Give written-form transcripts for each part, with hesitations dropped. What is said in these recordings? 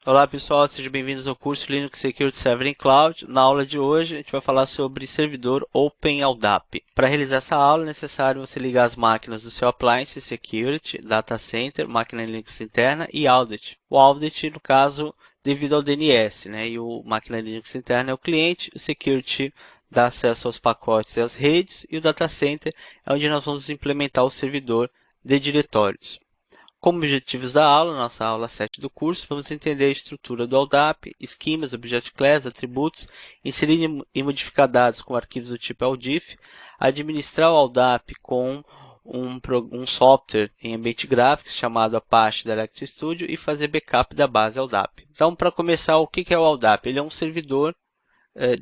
Olá pessoal, sejam bem-vindos ao curso Linux Security Server in Cloud. Na aula de hoje a gente vai falar sobre servidor OpenLDAP. Para realizar essa aula é necessário você ligar as máquinas do seu Appliance Security, Data Center, máquina Linux interna e Audit. O Audit, no caso, devido ao DNS, né? E o máquina Linux interna é o cliente, o Security dá acesso aos pacotes e às redes, e o Data Center é onde nós vamos implementar o servidor de diretórios. Como objetivos da aula, nossa aula 7 do curso, vamos entender a estrutura do LDAP, esquemas, Object Class, atributos, inserir e modificar dados com arquivos do tipo LDIF, administrar o LDAP com um software em ambiente gráfico chamado Apache Direct Studio e fazer backup da base LDAP. Então, para começar, o que é o LDAP? Ele é um servidor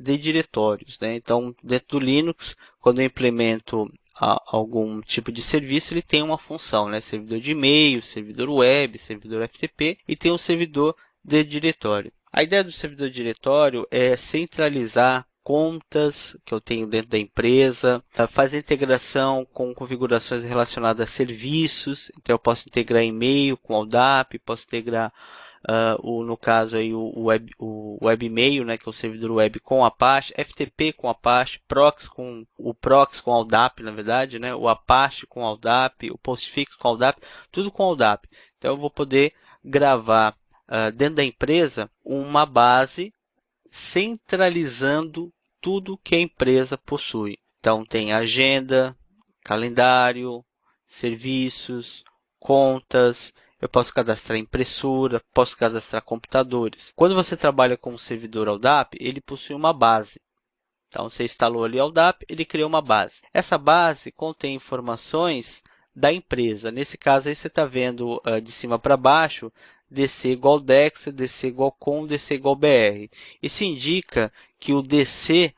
de diretórios, né? Então, dentro do Linux, quando eu implemento algum tipo de serviço, ele tem uma função, né? Servidor de e-mail, servidor web, servidor FTP e tem um servidor de diretório. A ideia do servidor de diretório é centralizar contas que eu tenho dentro da empresa, fazer integração com configurações relacionadas a serviços. Então, eu posso integrar e-mail com o LDAP, posso integrar no caso aí o webmail, né, que é o servidor web com Apache, FTP com Apache, proxy com LDAP, na verdade, né, o Apache com LDAP, o Postfix com LDAP, tudo com LDAP. Então eu vou poder gravar dentro da empresa uma base centralizando tudo que a empresa possui. Então tem agenda, calendário, serviços, contas, eu posso cadastrar impressora, posso cadastrar computadores. Quando você trabalha com um servidor LDAP, ele possui uma base. Então, você instalou ali o LDAP, ele criou uma base. Essa base contém informações da empresa. Nesse caso, aí você está vendo de cima para baixo, DC igual DEX, DC igual COM, DC igual BR. Isso indica que o DC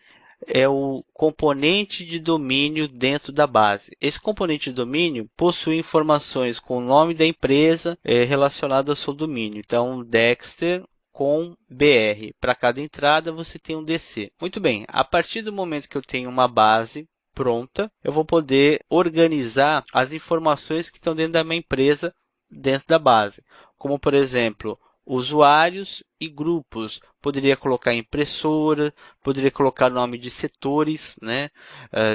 é o componente de domínio dentro da base. Esse componente de domínio possui informações com o nome da empresa relacionado ao seu domínio. Então, Dexter com BR. Para cada entrada você tem um DC. Muito bem, a partir do momento que eu tenho uma base pronta, eu vou poder organizar as informações que estão dentro da minha empresa dentro da base. Como, por exemplo, usuários e grupos. Poderia colocar impressora, poderia colocar nome de setores, né?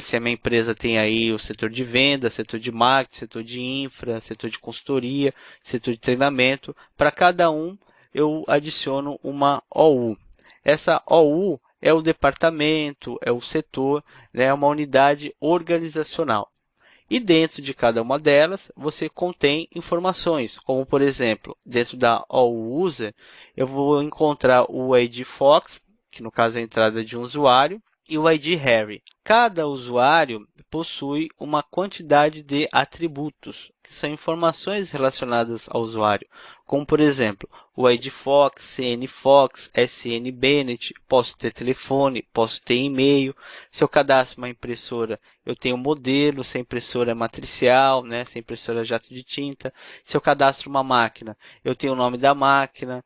Se a minha empresa tem aí o setor de venda, setor de marketing, setor de infra, setor de consultoria, setor de treinamento. Para cada um, eu adiciono uma OU. Essa OU é o departamento, é o setor, né? É uma unidade organizacional. E dentro de cada uma delas, você contém informações, como por exemplo, dentro da All User, eu vou encontrar o ID Fox, que no caso é a entrada de um usuário, e o ID Harry. Cada usuário possui uma quantidade de atributos, que são informações relacionadas ao usuário, como por exemplo, o ID Fox, CN Fox, SN Bennett, posso ter telefone, posso ter e-mail. Se eu cadastro uma impressora, eu tenho modelo, se a impressora é matricial, né, se a impressora é jato de tinta. Se eu cadastro uma máquina, eu tenho o nome da máquina,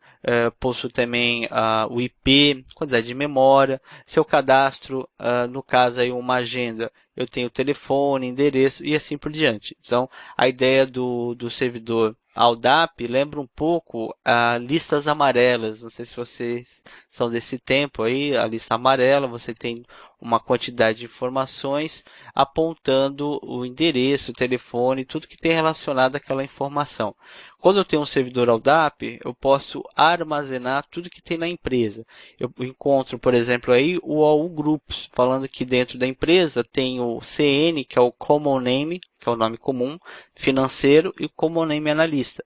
possuo também o IP, quantidade de memória. Se eu cadastro, no caso aí uma agenda, eu tenho telefone, endereço e assim por diante. Então, a ideia do servidor LDAP lembra um pouco a listas amarelas. Não sei se vocês são desse tempo aí, a lista amarela, você tem uma quantidade de informações apontando o endereço, o telefone, tudo que tem relacionado àquela informação. Quando eu tenho um servidor LDAP, eu posso armazenar tudo que tem na empresa. Eu encontro, por exemplo, aí o OU Groups, falando que dentro da empresa tem o CN, que é o Common Name, que é o nome comum, financeiro, e o Common Name Analista.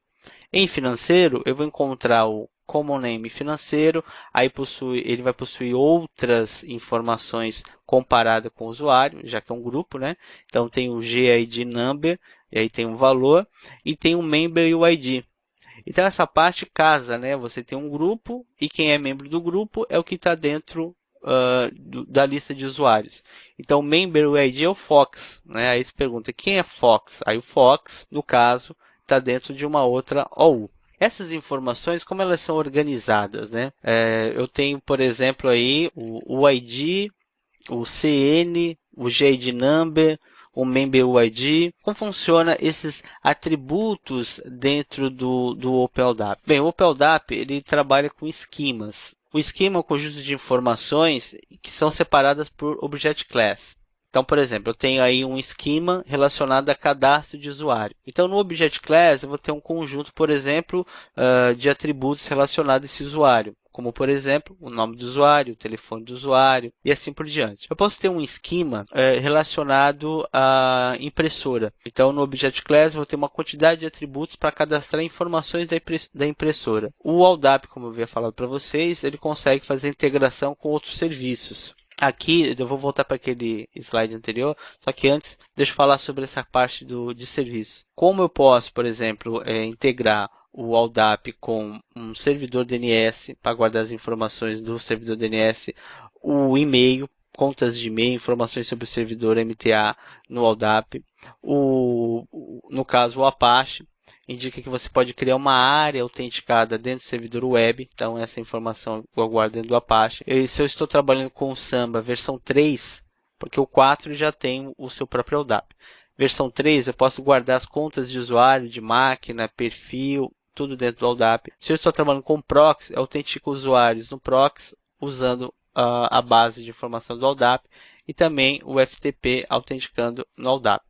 Em financeiro, eu vou encontrar o Common Name financeiro, aí ele vai possuir outras informações comparadas com o usuário, já que é um grupo, né? Então tem o GID Number, e aí tem um valor, e tem o Member e o ID. Então essa parte casa, né? Você tem um grupo e quem é membro do grupo é o que está dentro da lista de usuários. Então, Member ID é o Fox, né? Aí você pergunta, quem é Fox? Aí o Fox, no caso, está dentro de uma outra OU. Essas informações, como elas são organizadas, né? Eu tenho, por exemplo, aí o ID, o CN, o GID Number, o MemberUID. Como funciona esses atributos dentro do OpenLDAP? Bem, o OpenLDAP ele trabalha com esquemas. O esquema é um conjunto de informações que são separadas por Object Class. Então, por exemplo, eu tenho aí um esquema relacionado a cadastro de usuário. Então, no Object Class, eu vou ter um conjunto, por exemplo, de atributos relacionados a esse usuário, como, por exemplo, o nome do usuário, o telefone do usuário e assim por diante. Eu posso ter um esquema relacionado à impressora. Então, no Object Class, eu vou ter uma quantidade de atributos para cadastrar informações da impressora. O LDAP, como eu havia falado para vocês, ele consegue fazer integração com outros serviços. Aqui, eu vou voltar para aquele slide anterior, só que antes, deixa eu falar sobre essa parte de serviço. Como eu posso, por exemplo, integrar o LDAP com um servidor DNS para guardar as informações do servidor DNS, o e-mail, contas de e-mail, informações sobre o servidor MTA no LDAP, no caso o Apache, indica que você pode criar uma área autenticada dentro do servidor web. Então, essa informação eu guardo dentro do Apache. E se eu estou trabalhando com o Samba versão 3, porque o 4 já tem o seu próprio LDAP. Versão 3, eu posso guardar as contas de usuário, de máquina, perfil, tudo dentro do LDAP. Se eu estou trabalhando com proxy, eu autentico usuários no proxy usando a base de informação do LDAP e também o FTP autenticando no LDAP.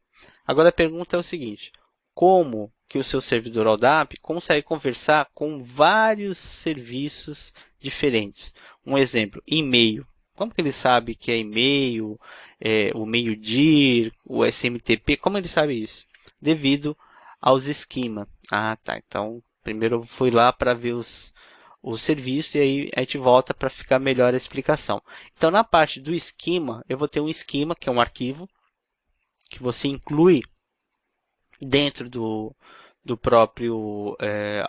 Agora a pergunta é o seguinte: como que o seu servidor LDAP consegue conversar com vários serviços diferentes? Um exemplo, e-mail. Como que ele sabe que é e-mail, o MailDir, o SMTP? Como ele sabe isso? Devido aos esquemas. Ah, tá. Então, primeiro eu fui lá para ver os serviços e aí a gente volta para ficar melhor a explicação. Então, na parte do esquema, eu vou ter um esquema, que é um arquivo, que você inclui dentro do próprio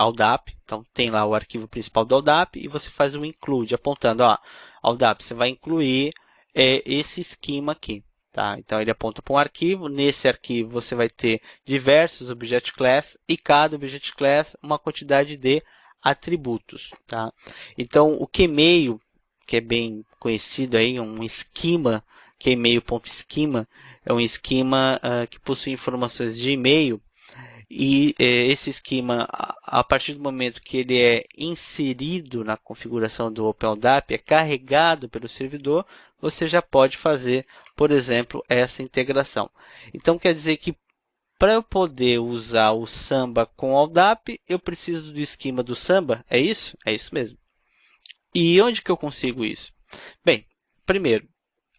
LDAP. Então, tem lá o arquivo principal do LDAP e você faz um include, apontando, ó, LDAP, você vai incluir esse esquema aqui. Tá? Então, ele aponta para um arquivo. Nesse arquivo, você vai ter diversos Object Class e cada Object Class uma quantidade de atributos. Tá? Então, o Kmail, que é bem conhecido aí, um esquema, Kmail.schema, é um esquema que possui informações de e-mail e esse esquema, a partir do momento que ele é inserido na configuração do OpenLDAP, é carregado pelo servidor, você já pode fazer, por exemplo, essa integração. Então, quer dizer que para eu poder usar o Samba com o LDAP, eu preciso do esquema do Samba? É isso? É isso mesmo. E onde que eu consigo isso? Bem, primeiro,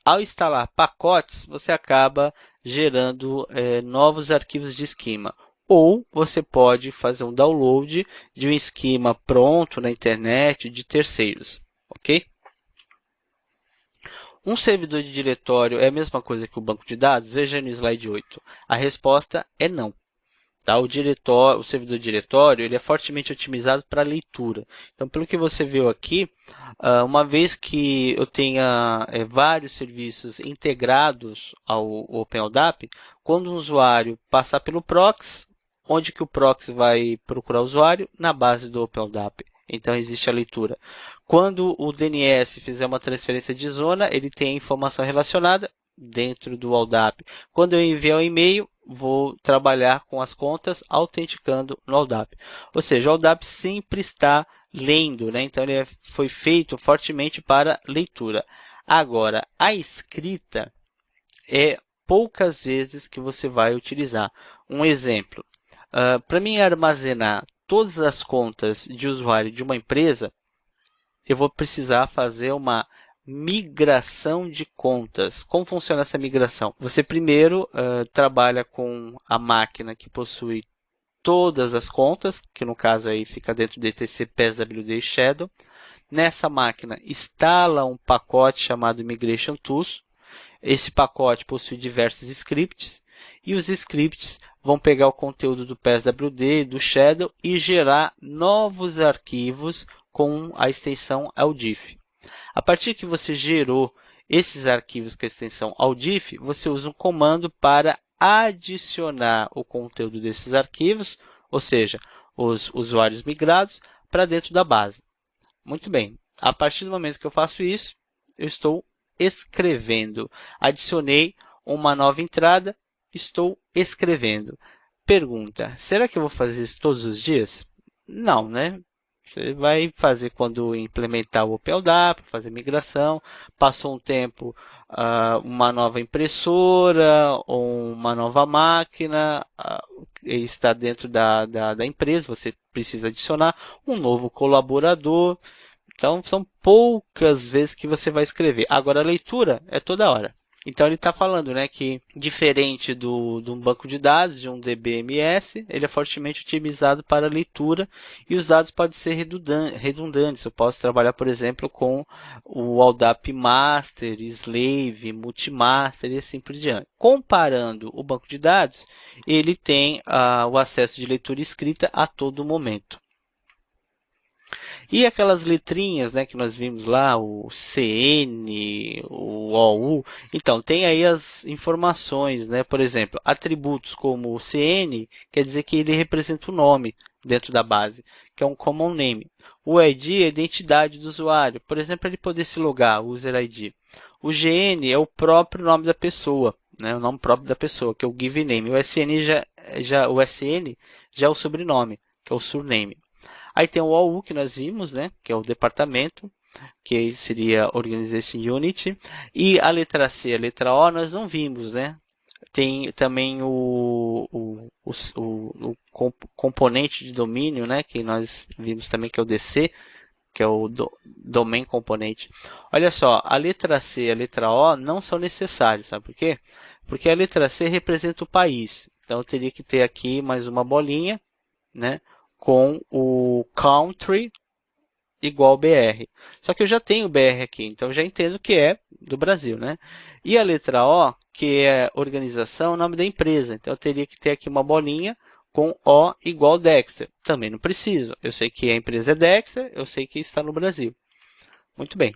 ao instalar pacotes, você acaba gerando novos arquivos de esquema. Ou você pode fazer um download de um esquema pronto na internet de terceiros. Ok? Um servidor de diretório é a mesma coisa que o banco de dados? Veja no slide 8. A resposta é não. Tá? O servidor de diretório ele é fortemente otimizado para leitura. Então, pelo que você viu aqui, uma vez que eu tenha vários serviços integrados ao OpenLDAP, quando um usuário passar pelo proxy, onde que o proxy vai procurar o usuário? Na base do OpenLDAP. Então, existe a leitura. Quando o DNS fizer uma transferência de zona, ele tem a informação relacionada dentro do LDAP. Quando eu enviar um e-mail, vou trabalhar com as contas autenticando no LDAP. Ou seja, o LDAP sempre está lendo, né? Então ele foi feito fortemente para leitura. Agora, a escrita é poucas vezes que você vai utilizar. Um exemplo, para mim armazenar todas as contas de usuário de uma empresa, eu vou precisar fazer uma migração de contas. Como funciona essa migração? Você primeiro trabalha com a máquina que possui todas as contas, que no caso aí fica dentro do etc PSWD Shadow. Nessa máquina instala um pacote chamado Migration Tools. Esse pacote possui diversos scripts e os scripts vão pegar o conteúdo do PSWD, do Shadow e gerar novos arquivos com a extensão LDIF. A partir que você gerou esses arquivos com a extensão LDIF, você usa um comando para adicionar o conteúdo desses arquivos, ou seja, os usuários migrados, para dentro da base. Muito bem. A partir do momento que eu faço isso, eu estou escrevendo. Adicionei uma nova entrada, estou escrevendo. Pergunta, será que eu vou fazer isso todos os dias? Não, né? Você vai fazer quando implementar o OpenLDAP, fazer migração, passou um tempo, uma nova impressora ou uma nova máquina está dentro da empresa, você precisa adicionar um novo colaborador. Então, são poucas vezes que você vai escrever. Agora, a leitura é toda hora. Então, ele está falando, né, que diferente de um banco de dados, de um DBMS, ele é fortemente otimizado para leitura e os dados podem ser redundantes. Eu posso trabalhar, por exemplo, com o LDAP Master, Slave, Multimaster e assim por diante. Comparando o banco de dados, ele tem o acesso de leitura escrita a todo momento. E aquelas letrinhas, né, que nós vimos lá, o CN, o OU, então tem aí as informações, né, por exemplo, atributos como o CN, quer dizer que ele representa o nome dentro da base, que é um common name. O ID é a identidade do usuário, por exemplo, ele poder se logar, o user ID. O GN é o próprio nome da pessoa, né, o nome próprio da pessoa, que é o given name. O SN o SN já é o sobrenome, que é o surname. Aí tem o OU que nós vimos, né, que é o departamento, que seria Organization Unit. E a letra C, a letra O, nós não vimos, né? Tem também o componente de domínio, né, que nós vimos também, que é o DC, que é o Domain Componente. Olha só, a letra C e a letra O não são necessários, sabe por quê? Porque a letra C representa o país. Então, eu teria que ter aqui mais uma bolinha, né, com o country igual BR. Só que eu já tenho BR aqui, então eu já entendo que é do Brasil, né? E a letra O, que é organização, é o nome da empresa. Então eu teria que ter aqui uma bolinha com O igual Dexter. Também não preciso. Eu sei que a empresa é Dexter, eu sei que está no Brasil. Muito bem.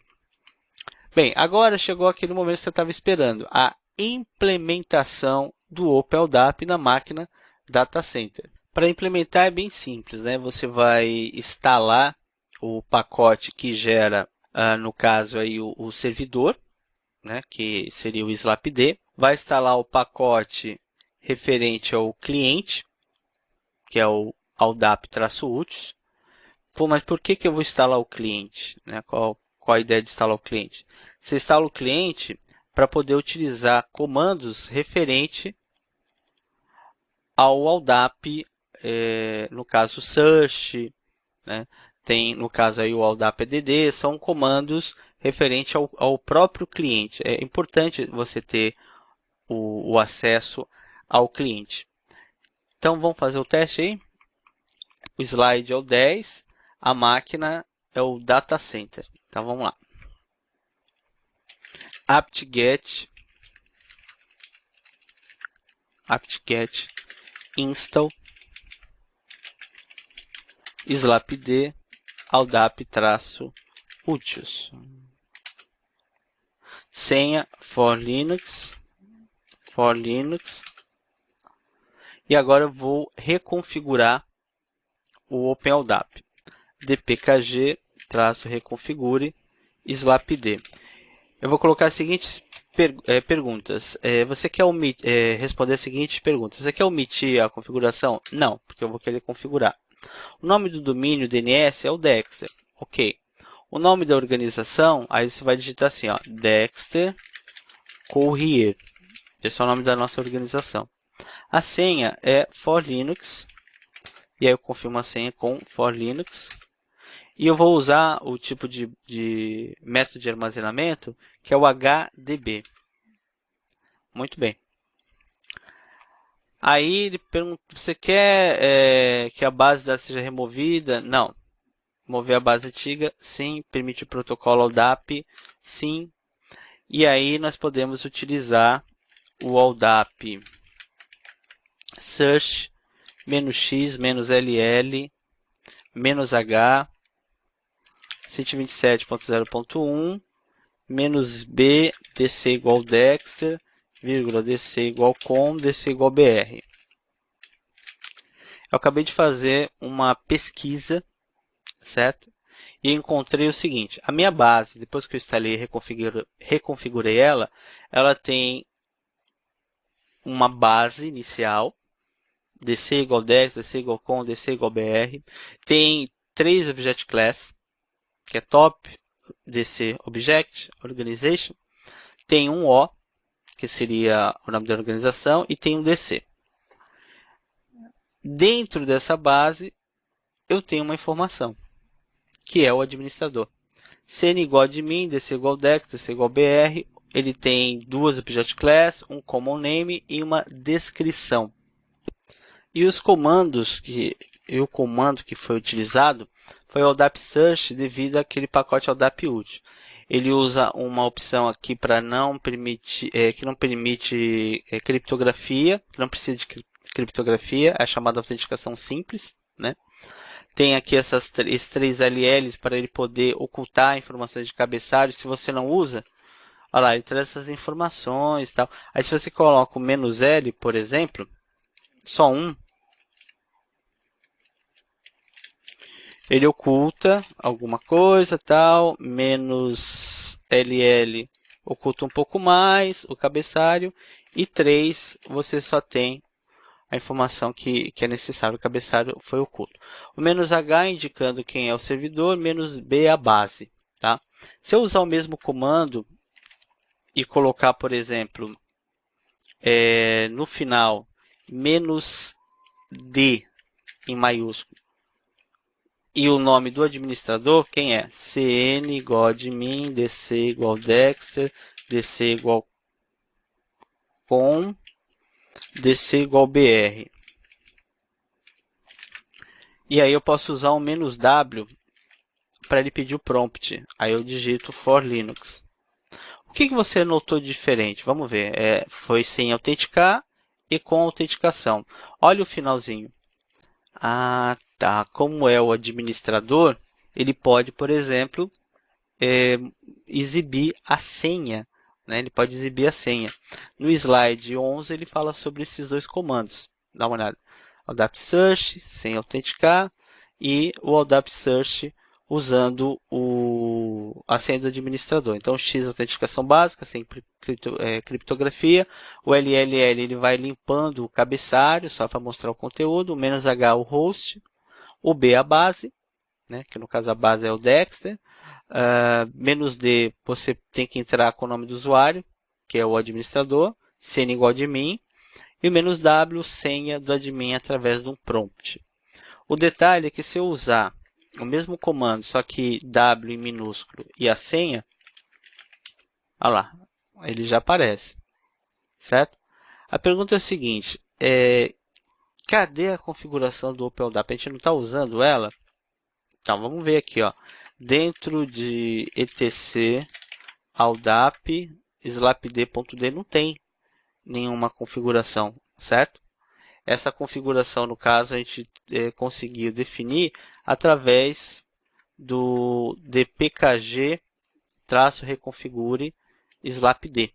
Bem, agora chegou aquele momento que você estava esperando. A implementação do OpenLDAP na máquina Data Center. Para implementar é bem simples, né? Você vai instalar o pacote que gera, no caso aí o servidor, né? Que seria o slapd. Vai instalar o pacote referente ao cliente, que é o aldap-utis. Pô, mas por que eu vou instalar o cliente? Né? Qual a ideia de instalar o cliente? Você instala o cliente para poder utilizar comandos referente ao aldap, no caso search, né? Tem no caso aí o aldap-add, são comandos referentes ao próprio cliente. É importante você ter o acesso ao cliente. Então vamos fazer o teste aí. O slide é o 10, a máquina é o data center. Então vamos lá. apt-get install slapd aldap-utis. Senha for Linux. E agora eu vou reconfigurar o OpenLDAP. dpkg-reconfigure slapd. Eu vou colocar as seguintes perguntas. Você quer responder as seguintes perguntas. Você quer omitir a configuração? Não, porque eu vou querer configurar. O nome do domínio DNS é o Dexter. Ok. O nome da organização, aí você vai digitar assim, ó, Dexter Courier. Esse é o nome da nossa organização. A senha é for Linux. E aí eu confirmo a senha com for Linux. E eu vou usar o tipo de método de armazenamento, que é o HDB. Muito bem. Aí ele pergunta, você quer que a base de dados seja removida? Não. Remover a base antiga? Sim. Permite o protocolo LDAP? Sim. E aí nós podemos utilizar o LDAP search "-x", "-ll", "-h", 127.0.1, "-b", dc igual Dexter, vírgula, dc igual com, dc igual br. Eu acabei de fazer uma pesquisa, certo? E encontrei o seguinte, a minha base, depois que eu instalei e reconfigurei ela tem uma base inicial, DC igual dex, DC igual com, DC igual br. Tem 3 object class, que é top, DC object, organization. Tem um O, que seria o nome da organização, e tem um DC. Dentro dessa base, eu tenho uma informação, que é o administrador. Cn igual admin, DC igual dex, DC igual br. Ele tem 2 object class, um common name e uma descrição. E os comandos o comando que foi utilizado foi o LDAP search devido àquele pacote LDAP útil. Ele usa uma opção aqui para não permitir, que não permite criptografia, que não precisa de criptografia, é a chamada autenticação simples, né? Tem aqui esses 3 LLs para ele poder ocultar informações de cabeçalho. Se você não usa, olha lá, ele traz essas informações e tal. Aí se você coloca o "-l", por exemplo, só um, ele oculta alguma coisa, tal, "-ll" oculta um pouco mais o cabeçalho, e 3 você só tem a informação que é necessária, o cabeçalho foi oculto. O "-h" indicando quem é o servidor, "-b" a base. Tá? Se eu usar o mesmo comando e colocar, por exemplo, no final, "-d" em maiúsculo, e o nome do administrador, quem é? Cn igual admin, dc igual dexter, dc igual com, dc igual br. E aí eu posso usar o "-w" para ele pedir o prompt. Aí eu digito for Linux. O que você notou de diferente? Vamos ver. Foi sem autenticar e com autenticação. Olha o finalzinho. Ah, tá. Como é o administrador, ele pode, por exemplo, exibir a senha. Né? Ele pode exibir a senha. No slide 11 ele fala sobre esses 2 comandos. Dá uma olhada. LDAP search sem autenticar e o LDAP search usando a senha do administrador. Então, X autenticação básica, sem criptografia. O LLL ele vai limpando o cabeçalho, só para mostrar o conteúdo. O "-h" o host. O B a base, né, que no caso a base é o Dexter. "-d" você tem que entrar com o nome do usuário, que é o administrador. Cn igual admin. E o "-w" senha do admin através de um prompt. O detalhe é que se eu usar o mesmo comando, só que W em minúsculo e a senha, olha lá, ele já aparece, certo? A pergunta é a seguinte, cadê a configuração do OpenLDAP? A gente não está usando ela? Então, vamos ver aqui, ó. Dentro de etc aldap slapd.d não tem nenhuma configuração, certo? Essa configuração, no caso, a gente conseguiu definir através do dpkg-reconfigure slapd.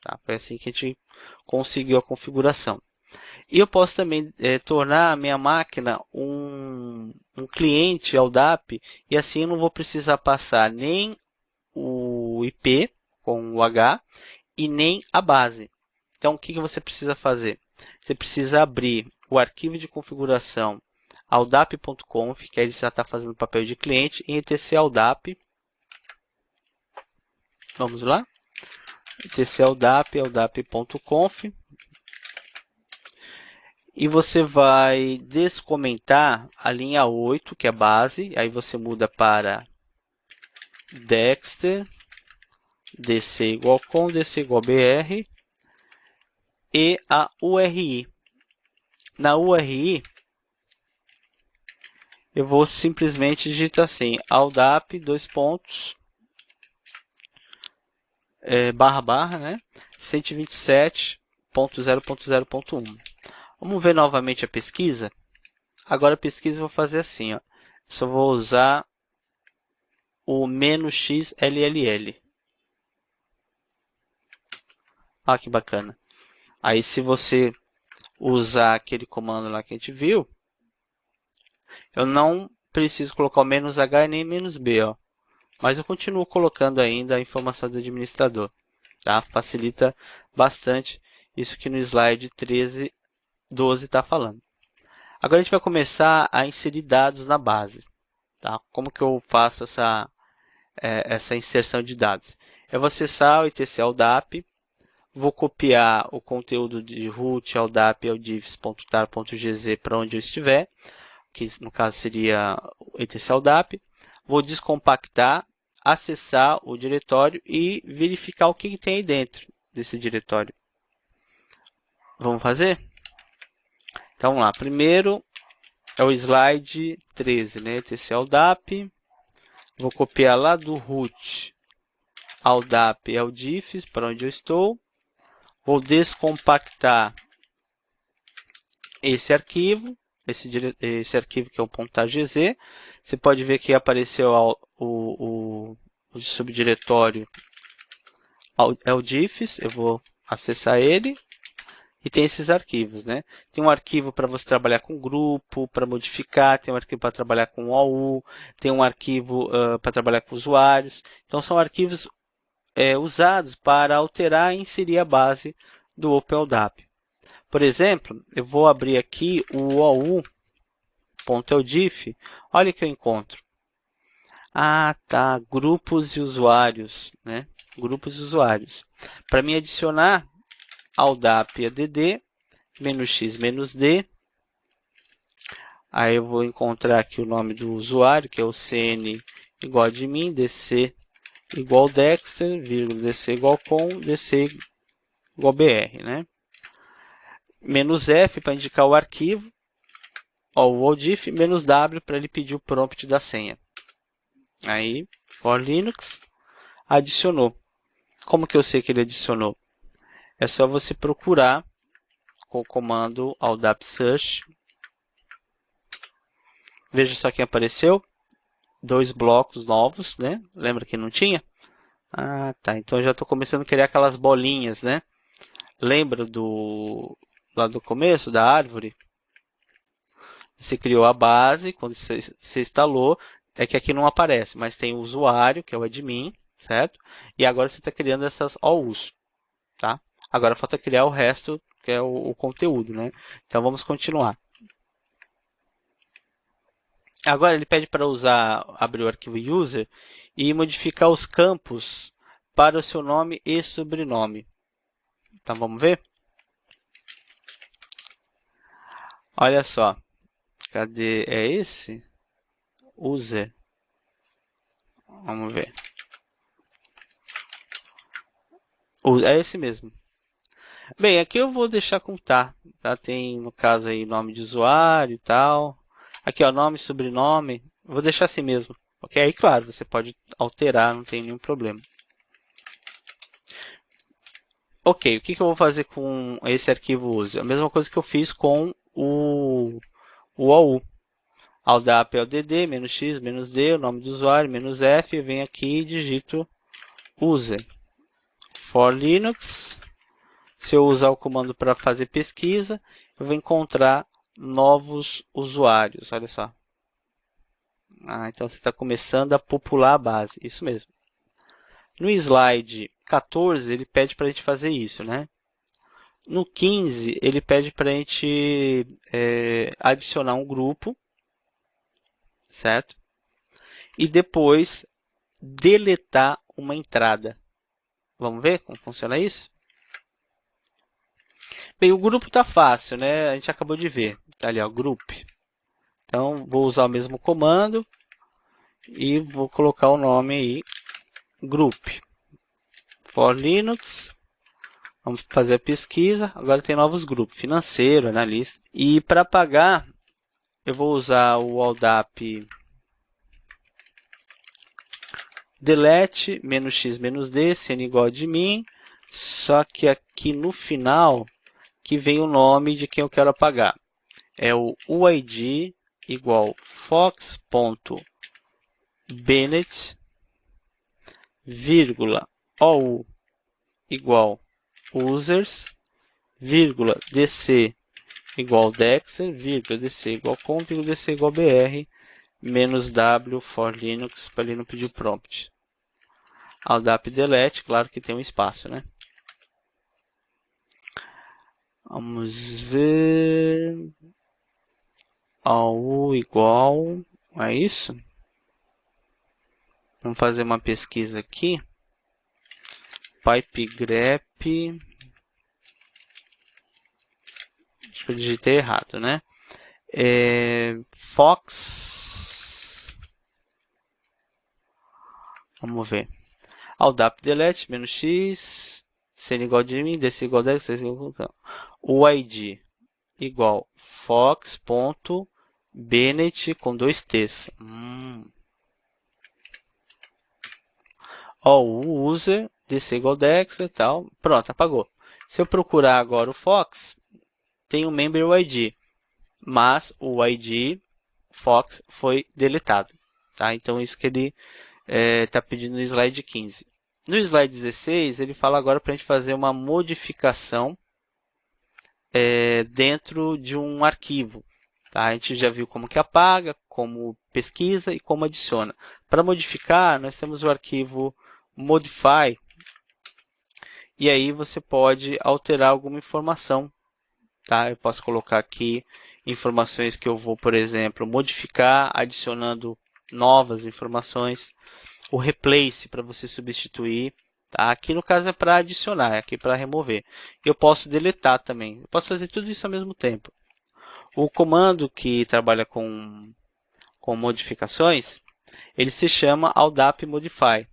Tá? Foi assim que a gente conseguiu a configuração. E eu posso também tornar a minha máquina um cliente LDAP, e assim eu não vou precisar passar nem o IP com o H e nem a base. Então, o que você precisa fazer? Você precisa abrir o arquivo de configuração aldap.conf, que aí ele já está fazendo papel de cliente, em etc aldap. Vamos lá. etc aldap, aldap.conf. E você vai descomentar a linha 8, que é a base. Aí você muda para Dexter, dc igual com, dc igual br. E a URI. Na URI, eu vou simplesmente digitar assim, aldap, // né? 127.0.0.1. Vamos ver novamente a pesquisa. Agora a pesquisa eu vou fazer assim, ó. Só vou usar o "-xll". Olha que bacana. Aí se você usar aquele comando lá que a gente viu, eu não preciso colocar o "-h" e nem "-b", ó. Mas eu continuo colocando ainda a informação do administrador. Tá? Facilita bastante Isso que no slide 12 está falando. Agora a gente vai começar a inserir dados na base. Tá? Como que eu faço essa inserção de dados? Eu vou acessar o etc aldap, vou copiar o conteúdo de root, aldap, aldifs.tar.gz para onde eu estiver, que no caso seria o etc aldap. Vou descompactar, acessar o diretório e verificar o que tem aí dentro desse diretório. Vamos fazer? Então vamos lá. Primeiro é o slide 13, né? etc aldap. Vou copiar lá do root aldap aldifs para onde eu estou. Vou descompactar esse arquivo, esse arquivo que é o .gz. Você pode ver que apareceu o subdiretório aldifs. Eu vou acessar ele. E tem esses arquivos, né? Tem um arquivo para você trabalhar com grupo, para modificar, tem um arquivo para trabalhar com OU, tem um arquivo para trabalhar com usuários. Então, são arquivos usados para alterar e inserir a base do OpenLDAP. Por exemplo, eu vou abrir aqui o OU.eldif. Olha o que eu encontro. Ah, tá. Grupos e usuários, né? Grupos e usuários. Para mim adicionar aldap add "-x "-d". Aí eu vou encontrar aqui o nome do usuário, que é o cn igual de mim, dc igual dexter, vírgula, dc igual com, dc igual br, né? "-f para indicar o arquivo, o aldif, "-w para ele pedir o prompt da senha. Aí, for Linux, adicionou. Como que eu sei que ele adicionou? É só você procurar com o comando aldap search. Veja só quem apareceu. 2 blocos novos, né? Lembra que não tinha? Ah, tá. Então eu já estou começando a criar aquelas bolinhas, né? Lembra lá do começo da árvore? Você criou a base, quando você instalou, é que aqui não aparece, mas tem o usuário, que é o admin, certo? E agora você está criando essas OUs, tá? Agora falta criar o resto, que é o conteúdo, né? Então vamos continuar. Agora ele pede para abrir o arquivo user e modificar os campos para o seu nome e sobrenome. Então vamos ver? Olha só. Cadê? É esse? User. Vamos ver. É esse mesmo. Bem, aqui eu vou deixar como tá. Tem, no caso aí, nome de usuário e tal. Aqui, ó, nome e sobrenome. Vou deixar assim mesmo. Ok? Aí, claro, você pode alterar, não tem nenhum problema. Ok, o que eu vou fazer com esse arquivo user? A mesma coisa que eu fiz com o OU. Aldap LDD, "-x", "-d", o nome do usuário, "-f", eu venho aqui e digito user. For Linux, se eu usar o comando para fazer pesquisa, eu vou encontrar novos usuários, olha só. Então você está começando a popular a base, isso mesmo. No slide 14, ele pede para a gente fazer isso, né? No 15, ele pede para a gente adicionar um grupo, certo? E depois deletar uma entrada. Vamos ver como funciona isso? Bem, o grupo está fácil, né? A gente acabou de ver. Tá ali, ó, group. Então, vou usar o mesmo comando e vou colocar o nome aí, group. For Linux. Vamos fazer a pesquisa. Agora tem novos grupos, financeiro, analista. E para pagar, eu vou usar o aldap delete, "-x", "-d", cn igual de mim. Só que aqui no final, que vem o nome de quem eu quero apagar. É o uid igual fox.bennett, vírgula, ou igual users, vírgula, dc igual dexter, vírgula, dc igual com, vírgula, dc igual br, -w for Linux, para ele não pedir o prompt. Aldap delete, claro que tem um espaço, né? Vamos ver. AU igual. É isso? Vamos fazer uma pesquisa aqui. Pipe grep. Acho que eu digitei errado, né? Fox. Vamos ver. Aldap delete, menos x. Cn igual de mim, dc igual 10, dc igual a... O ID igual fox.bennett com 2 t's. Ó, o user, dc igual dex e tal. Pronto, apagou. Se eu procurar agora o Fox, tem o member ID, mas o ID Fox foi deletado. Tá? Então, isso que ele está pedindo no slide 15. No slide 16, ele fala agora para a gente fazer uma modificação dentro de um arquivo. Tá? A gente já viu como que apaga, como pesquisa e como adiciona. Para modificar, nós temos o arquivo modify, e aí você pode alterar alguma informação. Tá? Eu posso colocar aqui informações que eu vou, por exemplo, modificar, adicionando novas informações. O replace para você substituir. Tá? Aqui no caso é para adicionar, aqui para remover. Eu posso deletar também. Eu posso fazer tudo isso ao mesmo tempo. O comando que trabalha com modificações, ele se chama aldap modify.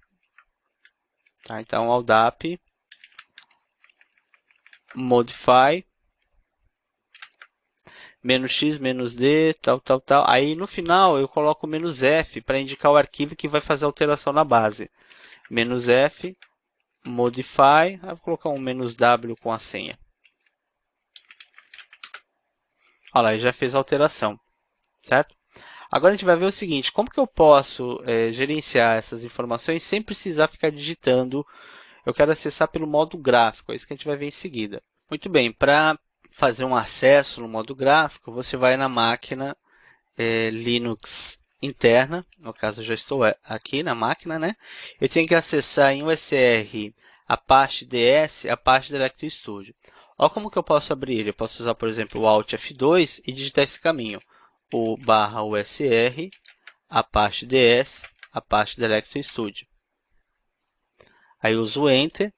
Tá? Então, aldap modify menos x, menos d, tal. Aí no final eu coloco menos f para indicar o arquivo que vai fazer a alteração na base. Menos f, modify, aí vou colocar um menos w com a senha. Olha lá, já fez a alteração, certo? Agora a gente vai ver o seguinte, como que eu posso gerenciar essas informações sem precisar ficar digitando? Eu quero acessar pelo modo gráfico, é isso que a gente vai ver em seguida. Muito bem, para fazer um acesso no modo gráfico, você vai na máquina Linux interna, no caso eu já estou aqui na máquina, né? Eu tenho que acessar em USR Apache DS, Apache Directory Studio. Olha como que eu posso abrir ele. Eu posso usar, por exemplo, o Alt F2 e digitar esse caminho. O barra USR Apache DS, Apache Directory Studio. Aí eu uso o Enter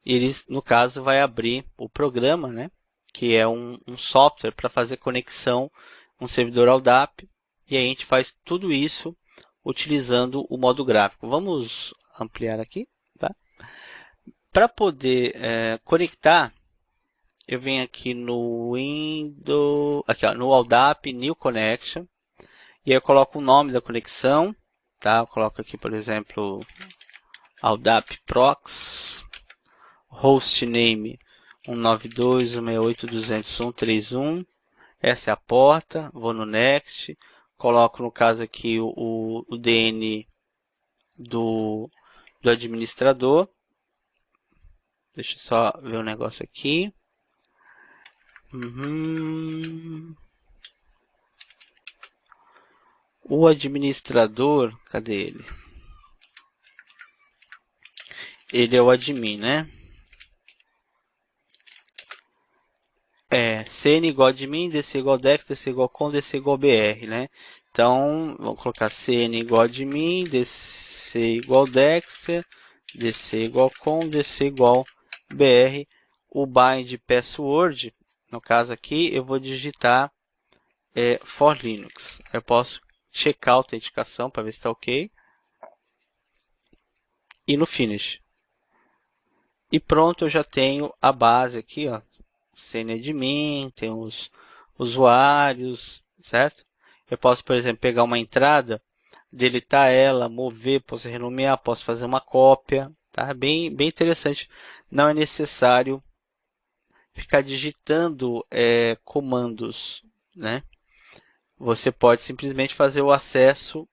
e ele, no caso, vai abrir o programa, né? Que é um software para fazer conexão com um servidor ALDAP. E aí a gente faz tudo isso utilizando o modo gráfico. Vamos ampliar aqui. Tá? Para poder conectar, eu venho aqui no Windows, aqui ó, no ALDAP New Connection. E aí eu coloco o nome da conexão. Tá? Eu coloco aqui, por exemplo, ALDAP Prox, hostname 192.168.200.131. Essa é a porta, vou no Next, coloco no caso aqui o DN do administrador. Deixa eu só ver um negócio aqui. O administrador, cadê ele? Ele é o admin, né? Cn igual admin, dc igual dex, dc igual com, dc igual br, né? Então, vamos colocar cn igual admin, dc igual dex, dc igual com, dc igual br. O bind password, no caso aqui, eu vou digitar for Linux. Eu posso checar a autenticação para ver se está ok. E no finish. E pronto, eu já tenho a base aqui, ó. CNAdmin, tem os usuários, certo? Eu posso, por exemplo, pegar uma entrada, deletar ela, mover, posso renomear, posso fazer uma cópia, tá? Bem interessante. Não é necessário ficar digitando comandos, né? Você pode simplesmente fazer o acesso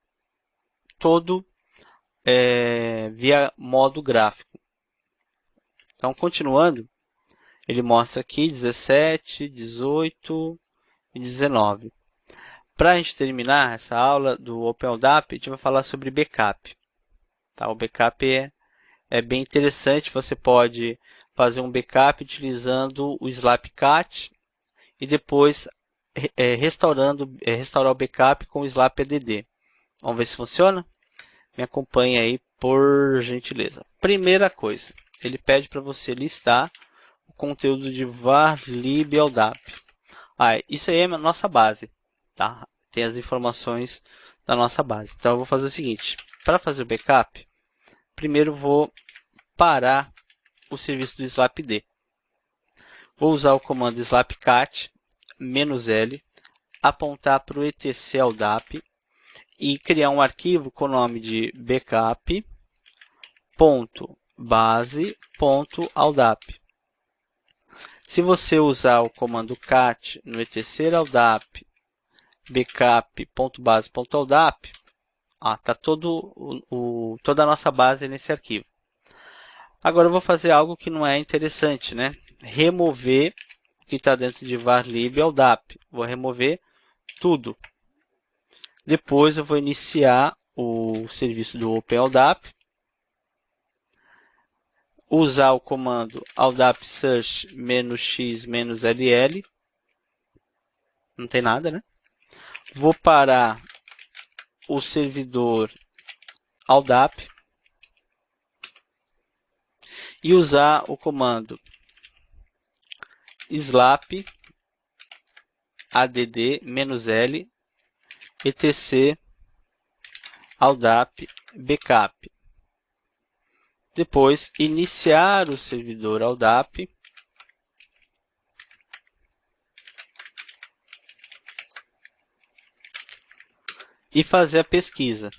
todo via modo gráfico. Então, continuando, ele mostra aqui 17, 18 e 19. Para a gente terminar essa aula do OpenLDAP, a gente vai falar sobre backup. Tá? O backup é bem interessante. Você pode fazer um backup utilizando o Slapcat e depois restaurar o backup com o slap add. Vamos ver se funciona? Me acompanhe aí, por gentileza. Primeira coisa, ele pede para você listar o conteúdo de var lib ldap. Isso aí é a nossa base, tá? Tem as informações da nossa base. Então eu vou fazer o seguinte, para fazer o backup, primeiro vou parar o serviço do slapd. Vou usar o comando slapcat -l, apontar para o etc ldap e criar um arquivo com o nome de backup.base.ldap. Se você usar o comando cat no etc ldap backup.base.ldap, tá toda a nossa base nesse arquivo. Agora eu vou fazer algo que não é interessante, né? Remover o que está dentro de var lib ldap. Vou remover tudo. Depois eu vou iniciar o serviço do OpenLDAP, usar o comando ldap search -x -ll, não tem nada, né? Vou parar o servidor ldap e usar o comando slap add -l etc ldap backup. Depois iniciar o servidor ldap e fazer a pesquisa.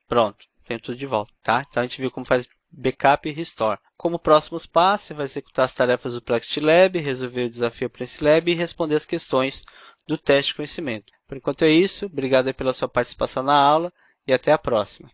Pronto, tem tudo de volta, tá? Então a gente viu como faz backup e restore. Como próximos passos, você vai executar as tarefas do Practice Lab, resolver o desafio Practice Lab e responder as questões do teste de conhecimento. Por enquanto é isso, obrigado pela sua participação na aula e até a próxima.